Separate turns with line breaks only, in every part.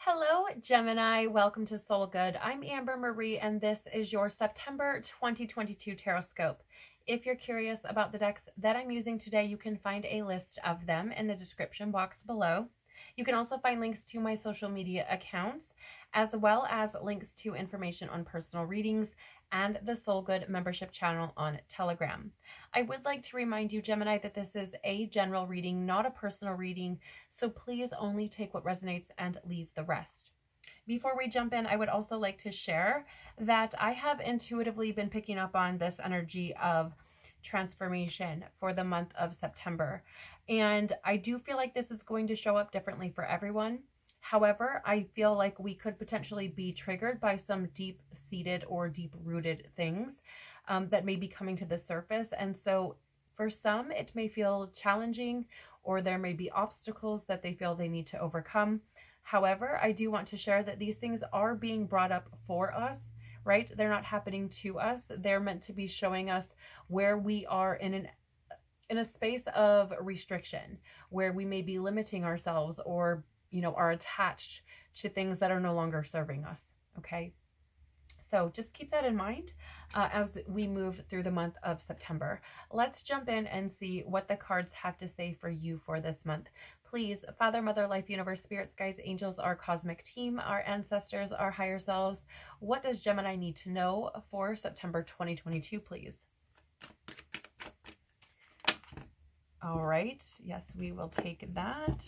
Hello, Gemini. Welcome to Soul Good. I'm Amber Marie, and this is your September 2022 Tarotscope. If you're curious about the decks that I'm using today, you can find a list of them in the description box below. You can also find links to my social media accounts, as well as links to information on personal readings and the Soul Good membership channel on Telegram. I would like to remind you, Gemini, that this is a general reading, not a personal reading, so please only take what resonates and leave the rest. Before we jump in, I would also like to share that I have intuitively been picking up on this energy of transformation for the month of September. And I do feel like this is going to show up differently for everyone. However, I feel like we could potentially be triggered by some deep-seated or deep-rooted things that may be coming to the surface. And so for some, it may feel challenging, or there may be obstacles that they feel they need to overcome. However, I do want to share that these things are being brought up for us, right? They're not happening to us. They're meant to be showing us where we are in a space of restriction, where we may be limiting ourselves or, are attached to things that are no longer serving us, okay? So just keep that in mind as we move through the month of September. Let's jump in and see what the cards have to say for you for this month. Please, Father, Mother, Life, Universe, Spirits, Guides, Angels, our cosmic team, our ancestors, our higher selves, what does Gemini need to know for September 2022, please? All right. Yes, we will take that.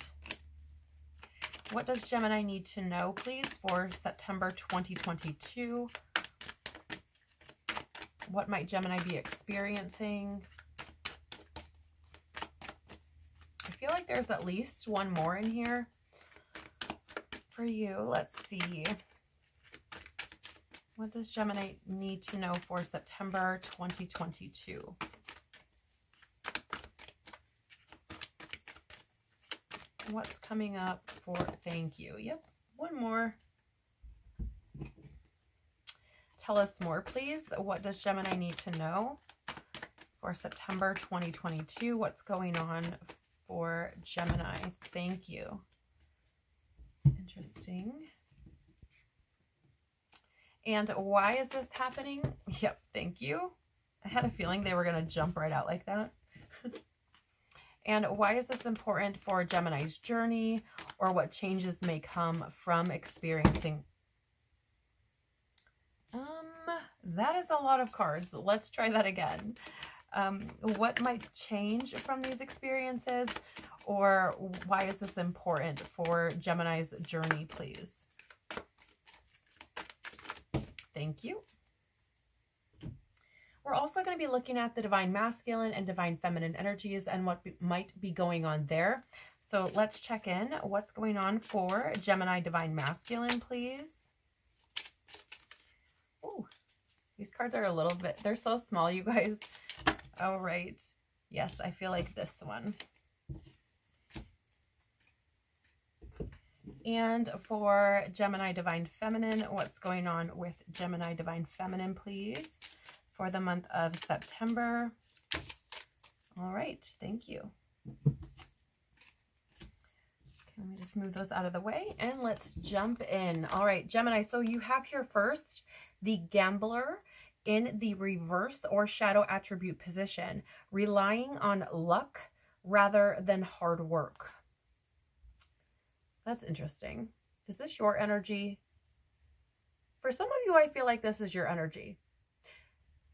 What does Gemini need to know, please, for September 2022? What might Gemini be experiencing? I feel like there's at least one more in here for you. Let's see. What does Gemini need to know for September 2022? What's coming up for thank you? Yep, one more. Tell us more, please. What does Gemini need to know for September 2022? What's going on for Gemini? Thank you. Interesting. And why is this happening? Yep, thank you. I had a feeling they were going to jump right out like that. And why is this important for Gemini's journey, or what changes may come from experiencing? That is a lot of cards. Let's try that again. What might change from these experiences, or why is this important for Gemini's journey, please? Thank you. We're also going to be looking at the divine masculine and divine feminine energies and what might be going on there. So let's check in. What's going on for Gemini divine masculine, please? Oh, these cards are a little bit, they're so small, you guys. All right. Yes, I feel like this one. And for Gemini divine feminine, what's going on with Gemini divine feminine, please, for the month of September? All right, thank you. Let me just move those out of the way and let's jump in. All right, Gemini, so you have here first the gambler in the reverse or shadow attribute position, relying on luck rather than hard work. That's interesting. Is this your energy? For some of you, I feel like this is your energy.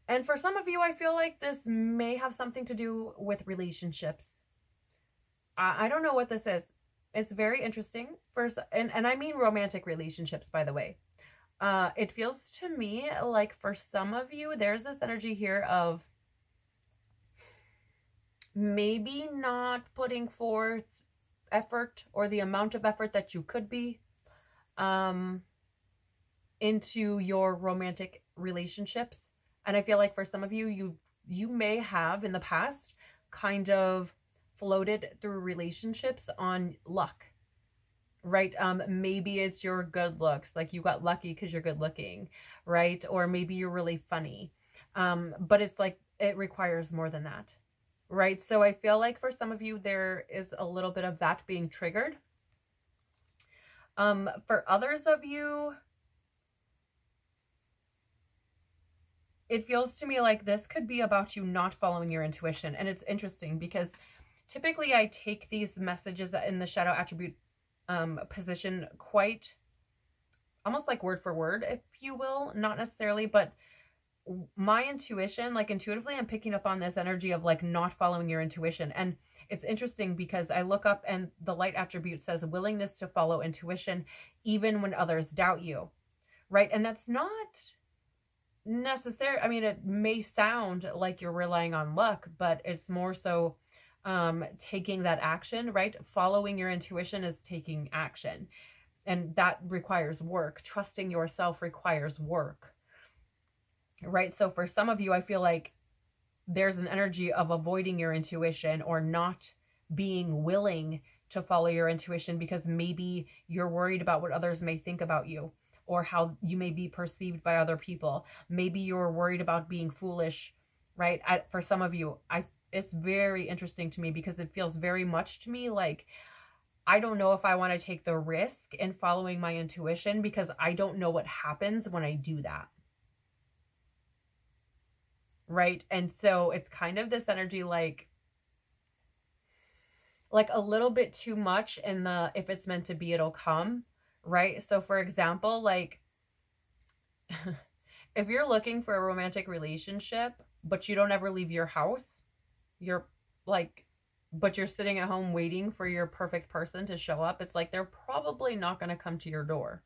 And for some of you, I feel like this may have something to do with relationships. I don't know what this is. It's very interesting. And I mean romantic relationships, by the way. It feels to me like for some of you, there's this energy here of maybe not putting forth effort or the amount of effort that you could be into your romantic relationships. And I feel like for some of you, you may have in the past kind of floated through relationships on luck, right? Maybe it's your good looks, like you got lucky because you're good looking, right? Or maybe you're really funny. But it's like it requires more than that, right? So I feel like for some of you, there is a little bit of that being triggered. For others of you, it feels to me like this could be about you not following your intuition. And it's interesting because typically I take these messages in the shadow attribute position quite almost like word for word, if you will. Not necessarily, but my intuition, like intuitively, I'm picking up on this energy of like not following your intuition. And it's interesting because I look up and the light attribute says willingness to follow intuition even when others doubt you, right? And that's not necessary. I mean, it may sound like you're relying on luck, but it's more so taking that action, right? Following your intuition is taking action, and that requires work. Trusting yourself requires work, right? So for some of you, I feel like there's an energy of avoiding your intuition or not being willing to follow your intuition because maybe you're worried about what others may think about you, or how you may be perceived by other people. Maybe you're worried about being foolish, right? For some of you, it's very interesting to me because it feels very much to me like, I don't know if I want to take the risk in following my intuition because I don't know what happens when I do that. Right? And so it's kind of this energy like a little bit too much in the, if it's meant to be, it'll come. Right? So for example, like if you're looking for a romantic relationship, but you don't ever leave your house, you're like, but you're sitting at home waiting for your perfect person to show up, it's like, they're probably not going to come to your door.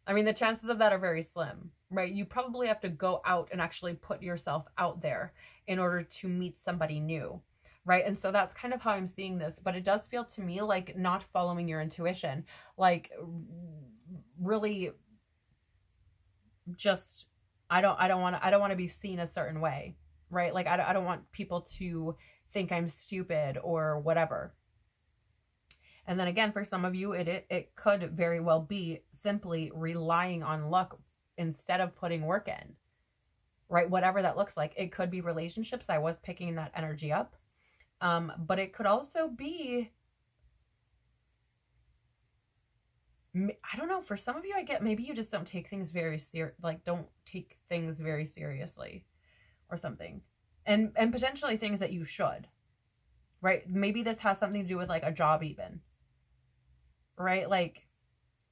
I mean, the chances of that are very slim, right? You probably have to go out and actually put yourself out there in order to meet somebody new. Right. And so that's kind of how I'm seeing this, but it does feel to me like not following your intuition, like really just, I don't want to be seen a certain way, right? Like, I don't want people to think I'm stupid or whatever. And then again, for some of you, it could very well be simply relying on luck instead of putting work in, right? Whatever that looks like. It could be relationships. I was picking that energy up. But it could also be, I don't know, for some of you, I get maybe you just don't take things very don't take things very seriously or something. And potentially things that you should, right? Maybe this has something to do with like a job even, right? Like,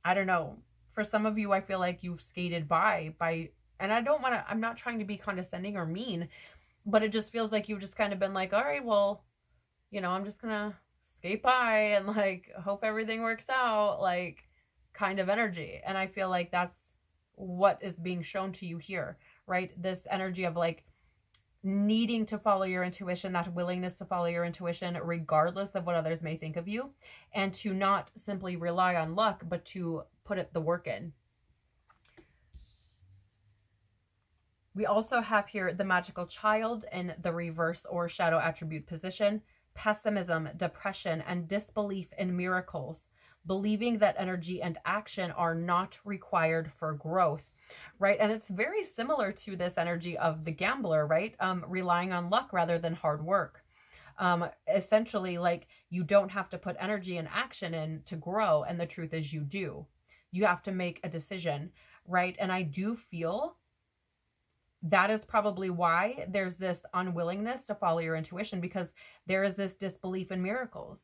I don't know. For some of you, I feel like you've skated by, and I'm not trying to be condescending or mean, but it just feels like you've just kind of been like, all right, well, you know, I'm just gonna skate by and like hope everything works out, like kind of energy. And I feel like that's what is being shown to you here, right? This energy of like needing to follow your intuition, that willingness to follow your intuition regardless of what others may think of you, and to not simply rely on luck, but to put the work in. We also have here the magical child in the reverse or shadow attribute position. Pessimism, depression, and disbelief in miracles, believing that energy and action are not required for growth, right? And it's very similar to this energy of the gambler, right? Relying on luck rather than hard work. Essentially, like, you don't have to put energy and action in to grow, and the truth is you do. You have to make a decision, right? And I do feel that is probably why there's this unwillingness to follow your intuition, because there is this disbelief in miracles,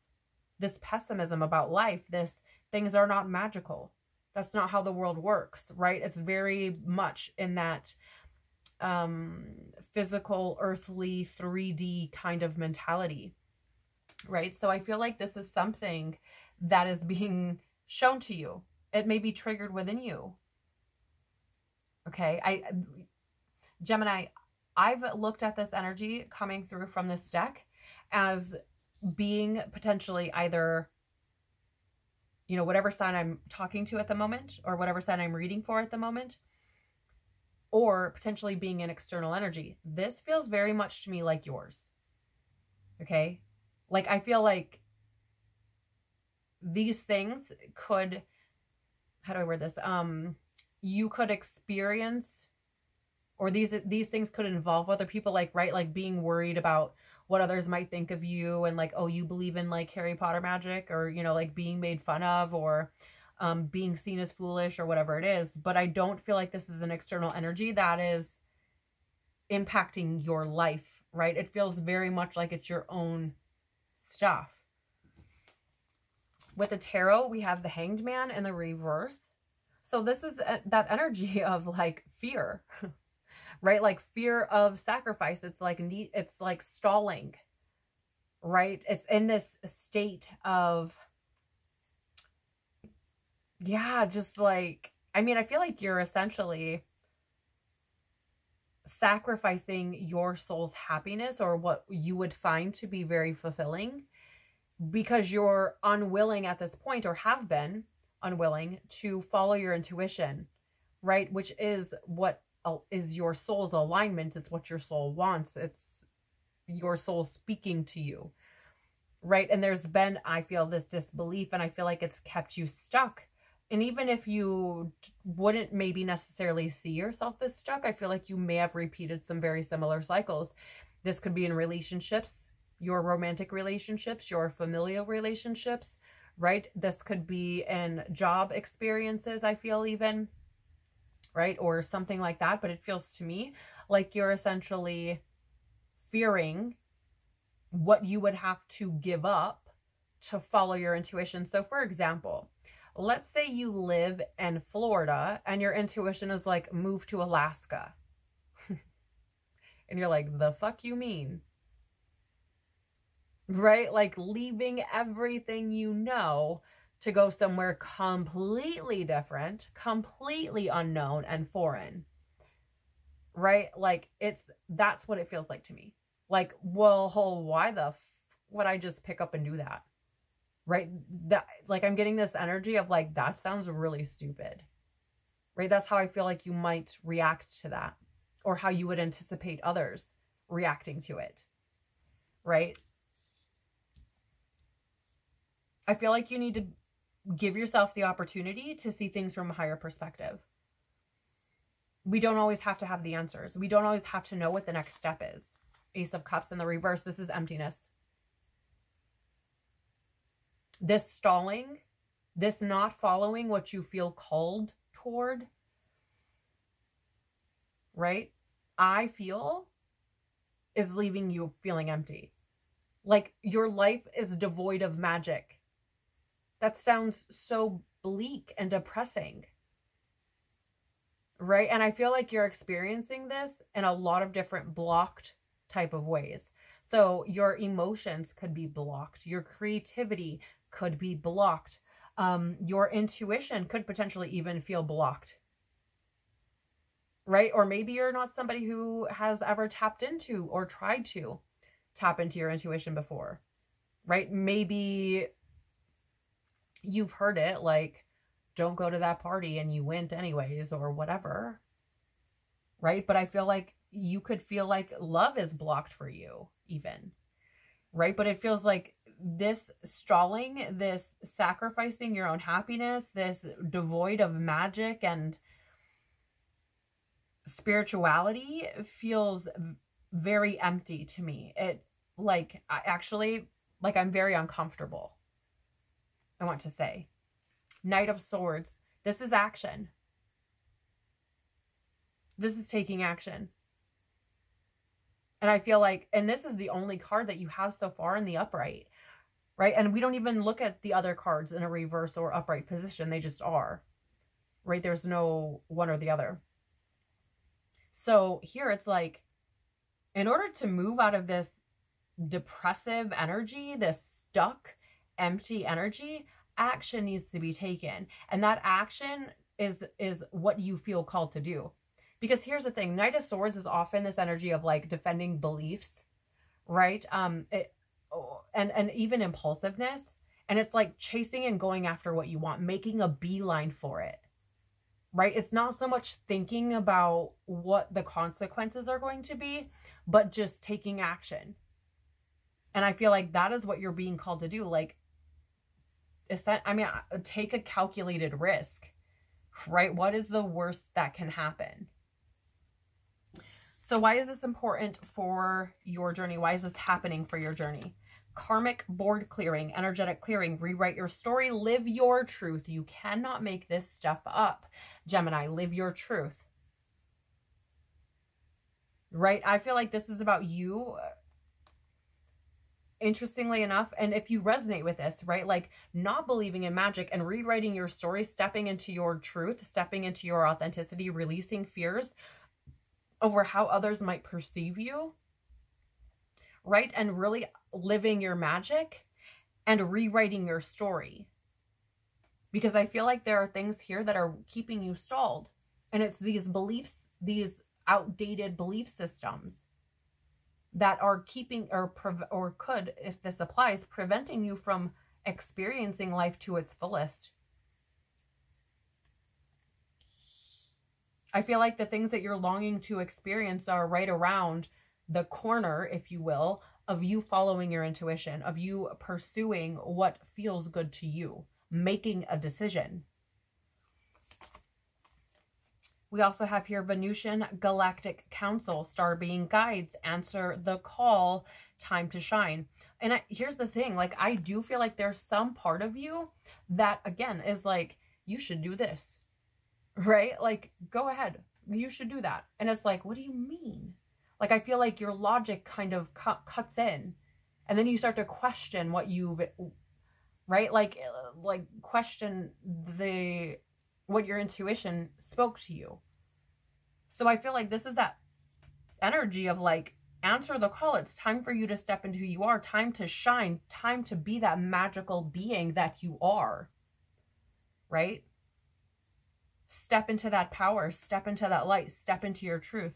this pessimism about life, this things are not magical. That's not how the world works, right? It's very much in that physical, earthly, 3D kind of mentality, right? So I feel like this is something that is being shown to you. It may be triggered within you. Okay, Gemini, I've looked at this energy coming through from this deck as being potentially either, you know, whatever sign I'm talking to at the moment, or whatever sign I'm reading for at the moment, or potentially being an external energy. This feels very much to me like yours. Okay? Like, I feel like these things could, how do I word this? You could experience, or these things could involve other people, like, right? Like being worried about what others might think of you, and like, oh, you believe in like Harry Potter magic, or, you know, like being made fun of, or being seen as foolish or whatever it is. But I don't feel like this is an external energy that is impacting your life, right? It feels very much like it's your own stuff. With the tarot, we have the Hanged Man in the reverse. So this is that energy of like fear, right? Like fear of sacrifice. It's like stalling, right? It's in this state of, yeah, just like, I mean, I feel like you're essentially sacrificing your soul's happiness or what you would find to be very fulfilling because you're unwilling at this point, or have been unwilling, to follow your intuition, right? Which is what is your soul's alignment. It's what your soul wants. It's your soul speaking to you, right? And there's been, I feel, this disbelief, and I feel like it's kept you stuck. And even if you wouldn't maybe necessarily see yourself as stuck, I feel like you may have repeated some very similar cycles. This could be in relationships, your romantic relationships, your familial relationships, right? This could be in job experiences, I feel, even, right? Or something like that. But it feels to me like you're essentially fearing what you would have to give up to follow your intuition. So for example, let's say you live in Florida and your intuition is like, move to Alaska. And you're like, the fuck you mean? Right? Like leaving everything you know to go somewhere completely different, completely unknown and foreign. Right? Like that's what it feels like to me. Like, well, why the would I just pick up and do that? Right? That, like, I'm getting this energy of like, that sounds really stupid, right? That's how I feel like you might react to that, or how you would anticipate others reacting to it, right? I feel like you need to give yourself the opportunity to see things from a higher perspective. We don't always have to have the answers. We don't always have to know what the next step is. Ace of Cups in the reverse. This is emptiness. This stalling, this not following what you feel called toward, right? I feel is leaving you feeling empty. Like your life is devoid of magic. That sounds so bleak and depressing, right? And I feel like you're experiencing this in a lot of different blocked type of ways. So your emotions could be blocked. Your creativity could be blocked. Your intuition could potentially even feel blocked, right? Or maybe you're not somebody who has ever tapped into or tried to tap into your intuition before, right? Maybe you've heard it like, don't go to that party, and you went anyways, or whatever, right? But I feel like you could feel like love is blocked for you even, right? But it feels like this stalling, this sacrificing your own happiness, this devoid of magic and spirituality feels very empty to me. It like, actually, like I'm very uncomfortable, I want to say. Knight of Swords. This is action. This is taking action. And I feel like, and this is the only card that you have so far in the upright, right? And we don't even look at the other cards in a reverse or upright position. They just are, right? There's no one or the other. So here it's like, in order to move out of this depressive energy, this stuck, empty energy, action needs to be taken. And that action is what you feel called to do. Because here's the thing, Knight of Swords is often this energy of like defending beliefs, right? And even impulsiveness. And it's like chasing and going after what you want, making a beeline for it, right? It's not so much thinking about what the consequences are going to be, but just taking action. And I feel like that is what you're being called to do. Like, take a calculated risk, right? What is the worst that can happen? So why is this important for your journey? Why is this happening for your journey? karmic board clearing, energetic clearing, rewrite your story, live your truth. You cannot make this stuff up. Gemini, live your truth. Right? I feel like this is about you, interestingly enough. And if you resonate with this, right, like not believing in magic and rewriting your story, stepping into your truth, stepping into your authenticity, releasing fears over how others might perceive you, right? And really living your magic and rewriting your story. Because I feel like there are things here that are keeping you stalled. And it's these beliefs, these outdated belief systems that are keeping or could, if this applies, preventing you from experiencing life to its fullest. I feel like the things that you're longing to experience are right around the corner, if you will, of you following your intuition, of you pursuing what feels good to you, making a decision. We also have here Venusian Galactic Council, star being guides, answer the call, time to shine. And here's the thing, like I do feel like there's some part of you that again is like, you should do this, right? Like, go ahead, you should do that. And it's like, what do you mean? Like, I feel like your logic kind of cuts in, and then you start to question what you've, right? Like question what your intuition spoke to you. So I feel like this is that energy of like, answer the call. It's time for you to step into who you are, time to shine, time to be that magical being that you are, right? Step into that power, step into that light, step into your truth.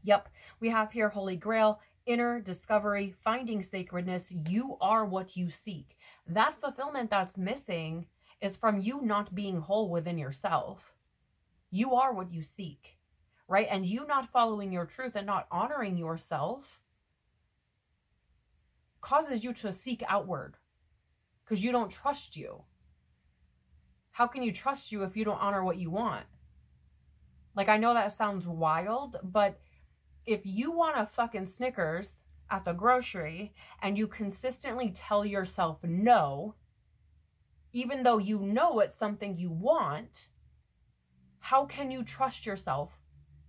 Yep, we have here Holy Grail, inner discovery, finding sacredness. You are what you seek. That fulfillment that's missing is from you not being whole within yourself. You are what you seek, right? And you not following your truth and not honoring yourself causes you to seek outward because you don't trust you. How can you trust you if you don't honor what you want? Like, I know that sounds wild, but if you want a fucking Snickers at the grocery and you consistently tell yourself no, even though you know it's something you want, how can you trust yourself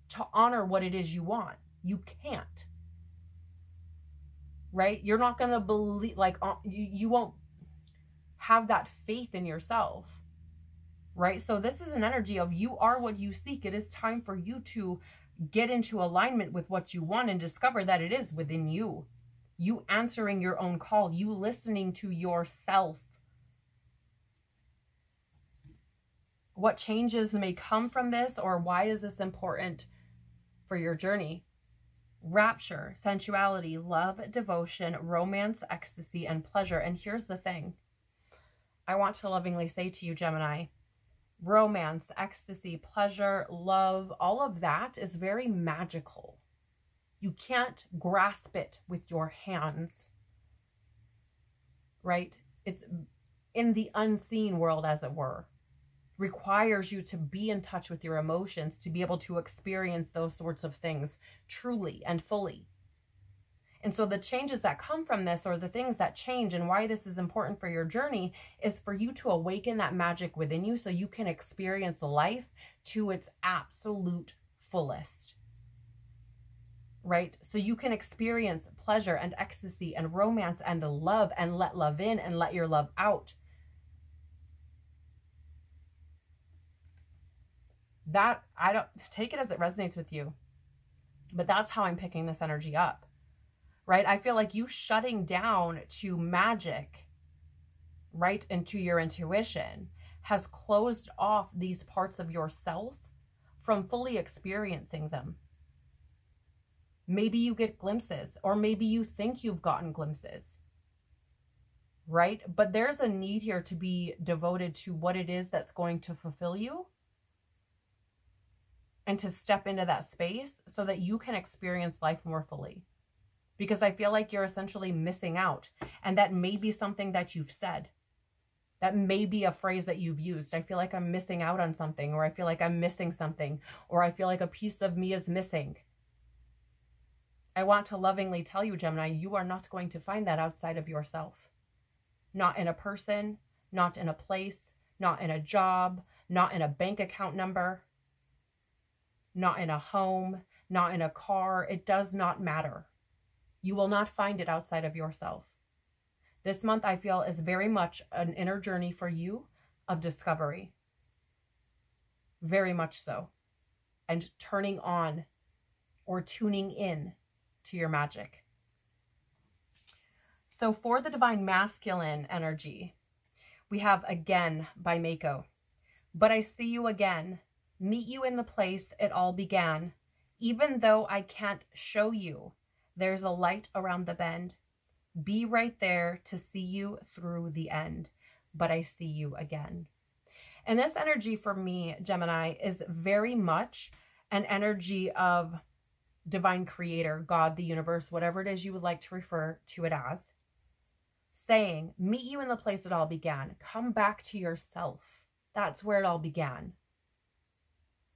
to honor what it is you want? You can't. Right? You're not going to believe, like, you won't have that faith in yourself. Right? So this is an energy of you are what you seek. It is time for you to get into alignment with what you want and discover that it is within you. You answering your own call, you listening to yourself. What changes may come from this, or why is this important for your journey? Rapture, sensuality, love, devotion, romance, ecstasy, and pleasure. And here's the thing. I want to lovingly say to you, Gemini, romance, ecstasy, pleasure, love, all of that is very magical. You can't grasp it with your hands, right? It's in the unseen world, as it were. Requires you to be in touch with your emotions to be able to experience those sorts of things truly and fully. And so the changes that come from this, or the things that change, and why this is important for your journey, is for you to awaken that magic within you so you can experience life to its absolute fullest. Right? So you can experience pleasure and ecstasy and romance and love, and let love in and let your love out. That, I don't take it as it resonates with you, but that's how I'm picking this energy up. Right? I feel like you shutting down to magic, right, and to your intuition has closed off these parts of yourself from fully experiencing them. Maybe you get glimpses, or maybe you think you've gotten glimpses, right? But there's a need here to be devoted to what it is that's going to fulfill you, and to step into that space so that you can experience life more fully. Because I feel like you're essentially missing out. And that may be something that you've said. That may be a phrase that you've used. I feel like I'm missing out on something, or I feel like I'm missing something, or I feel like a piece of me is missing. I want to lovingly tell you, Gemini, you are not going to find that outside of yourself. Not in a person, not in a place, not in a job, not in a bank account number, not in a home, not in a car. It does not matter. You will not find it outside of yourself. This month, I feel, is very much an inner journey for you of discovery. Very much so. And turning on or tuning in to your magic. So for the divine masculine energy, we have Again by Mako. But I see you again, meet you in the place it all began. Even though I can't show you, there's a light around the bend. Be right there to see you through the end. But I see you again. And this energy for me, Gemini, is very much an energy of divine creator, God, the universe, whatever it is you would like to refer to it as. Saying, meet you in the place it all began. Come back to yourself. That's where it all began.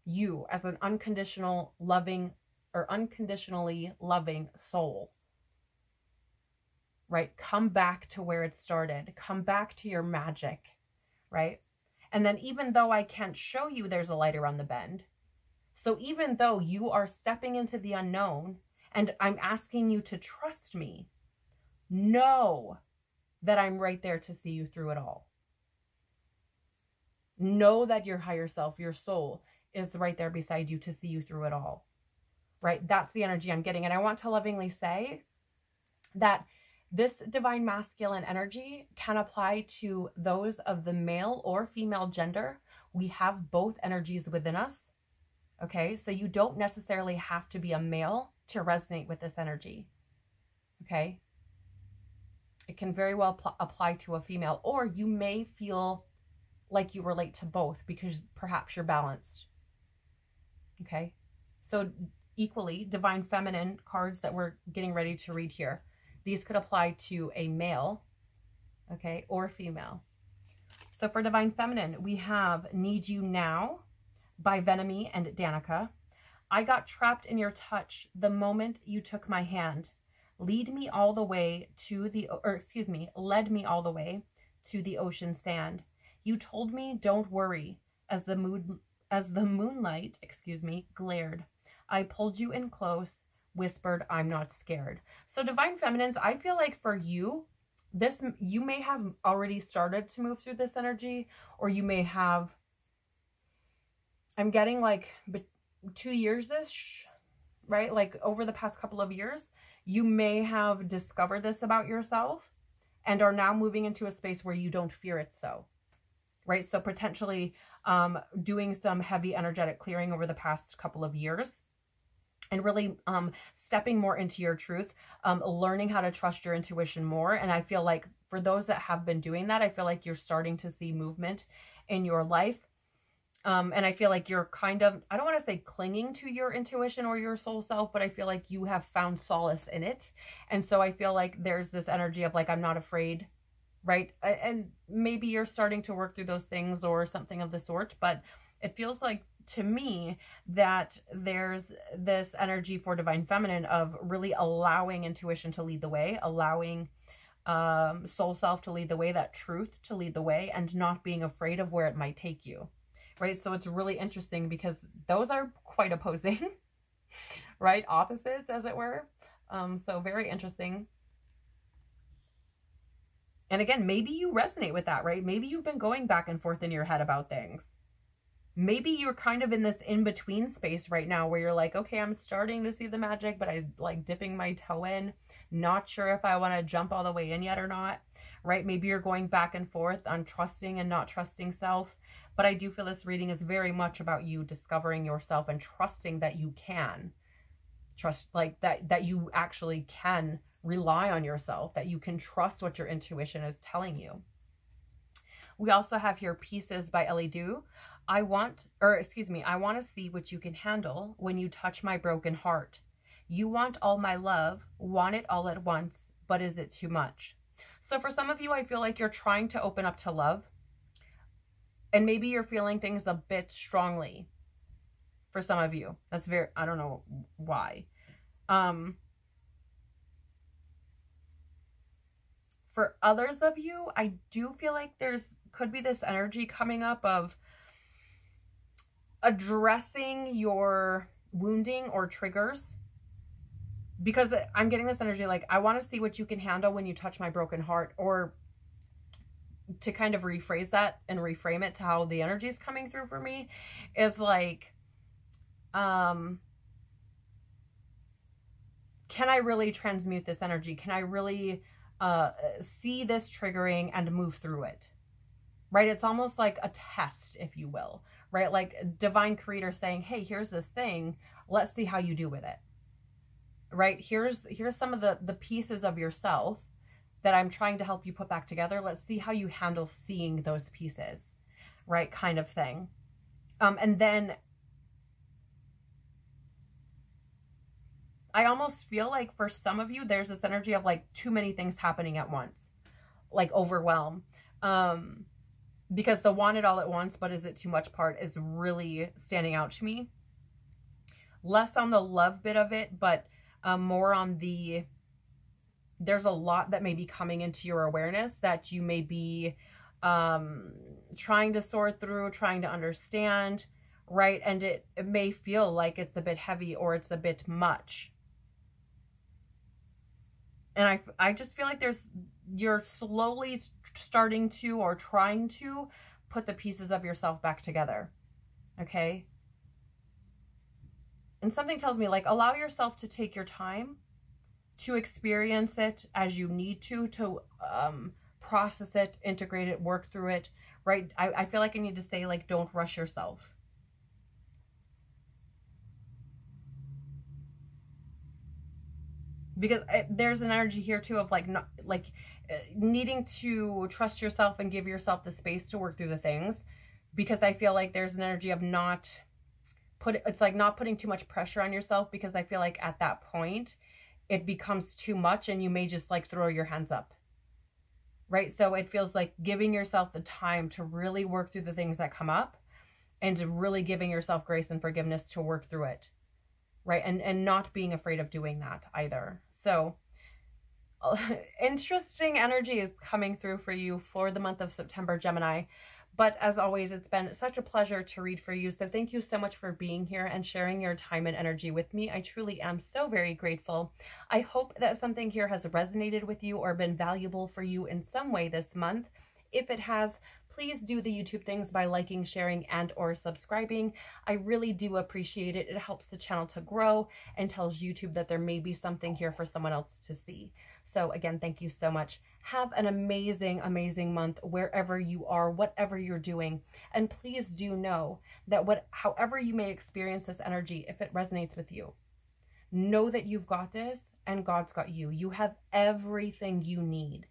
You as an unconditional loving or unconditionally loving soul. Right? Come back to where it started. Come back to your magic. Right? And then even though I can't show you there's a light around the bend. So even though you are stepping into the unknown and I'm asking you to trust me, know that I'm right there to see you through it all. Know that your higher self, your soul, is right there beside you to see you through it all. Right? That's the energy I'm getting. And I want to lovingly say that this divine masculine energy can apply to those of the male or female gender. We have both energies within us. Okay? So you don't necessarily have to be a male to resonate with this energy. Okay? It can very well apply to a female, or you may feel like you relate to both because perhaps you're balanced. Okay? So equally, divine feminine cards that we're getting ready to read here. These could apply to a male, okay, or female. So for divine feminine, we have Need You Now by Venomy and Danica. I got trapped in your touch the moment you took my hand. Led me all the way to the ocean sand. You told me don't worry as the moonlight, glared. I pulled you in close, whispered I'm not scared. So divine feminines, I feel like for you, you may have already started to move through this energy, or you may have, I'm getting like 2 years-ish, right? Like over the past couple of years, you may have discovered this about yourself and are now moving into a space where you don't fear it so, right? So potentially doing some heavy energetic clearing over the past couple of years and really stepping more into your truth, learning how to trust your intuition more. And I feel like for those that have been doing that, I feel like you're starting to see movement in your life. And I feel like you're kind of, I don't want to say clinging to your intuition or your soul self, but I feel like you have found solace in it. And so I feel like there's this energy of like, I'm not afraid, right? And maybe you're starting to work through those things or something of the sort, but it feels like to me that there's this energy for divine feminine of really allowing intuition to lead the way, allowing soul self to lead the way, that truth to lead the way, and not being afraid of where it might take you. Right? So it's really interesting because those are quite opposing, right? Opposites, as it were. So very interesting. And again, maybe you resonate with that, right? Maybe you've been going back and forth in your head about things. Maybe you're kind of in this in-between space right now where you're like, okay, I'm starting to see the magic, but I like dipping my toe in. Not sure if I want to jump all the way in yet or not, right? Maybe you're going back and forth on trusting and not trusting self. But I do feel this reading is very much about you discovering yourself and trusting that you can trust, like that you actually can rely on yourself, that you can trust what your intuition is telling you. We also have here Pieces by Ellie Dew. I want to see what you can handle when you touch my broken heart. You want all my love, want it all at once, but is it too much? So for some of you, I feel like you're trying to open up to love. And maybe you're feeling things a bit strongly for some of you. That's very, I don't know why. For others of you, I do feel like could be this energy coming up of addressing your wounding or triggers, because I'm getting this energy like, I want to see what you can handle when you touch my broken heart, or to kind of rephrase that and reframe it to how the energy is coming through for me is like, can I really transmute this energy? Can I really see this triggering and move through it? Right? It's almost like a test, if you will, right? Like divine creator saying, hey, here's this thing. Let's see how you do with it. Right? Here's some of the pieces of yourself that I'm trying to help you put back together. Let's see how you handle seeing those pieces, right? Kind of thing. And then I almost feel like for some of you, there's this energy of like too many things happening at once, like overwhelm. Because the want it all at once, but is it too much part is really standing out to me. Less on the love bit of it, but more on there's a lot that may be coming into your awareness that you may be trying to sort through, trying to understand, right? And it may feel like it's a bit heavy or it's a bit much. And I just feel like you're slowly starting to or trying to put the pieces of yourself back together. Okay? And something tells me, like, allow yourself to take your time to experience it as you need to process it, integrate it, work through it, right? I feel like I need to say, like, don't rush yourself. Because there's an energy here too of like, not like needing to trust yourself and give yourself the space to work through the things, because I feel like there's an energy of not putting too much pressure on yourself, because I feel like at that point it becomes too much and you may just like throw your hands up, right? So it feels like giving yourself the time to really work through the things that come up, and to really giving yourself grace and forgiveness to work through it, right? And not being afraid of doing that either. So interesting energy is coming through for you for the month of September, Gemini. But as always, it's been such a pleasure to read for you. So thank you so much for being here and sharing your time and energy with me. I truly am so very grateful. I hope that something here has resonated with you or been valuable for you in some way this month. If it has, please do the YouTube things by liking, sharing, and or subscribing. I really do appreciate it. It helps the channel to grow and tells YouTube that there may be something here for someone else to see. So again, thank you so much. Have an amazing, amazing month wherever you are, whatever you're doing. And please do know that however you may experience this energy, if it resonates with you, know that you've got this and God's got you. You have everything you need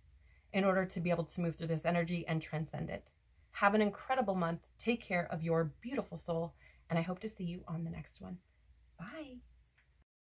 in order to be able to move through this energy and transcend it. Have an incredible month. Take care of your beautiful soul, and I hope to see you on the next one. Bye.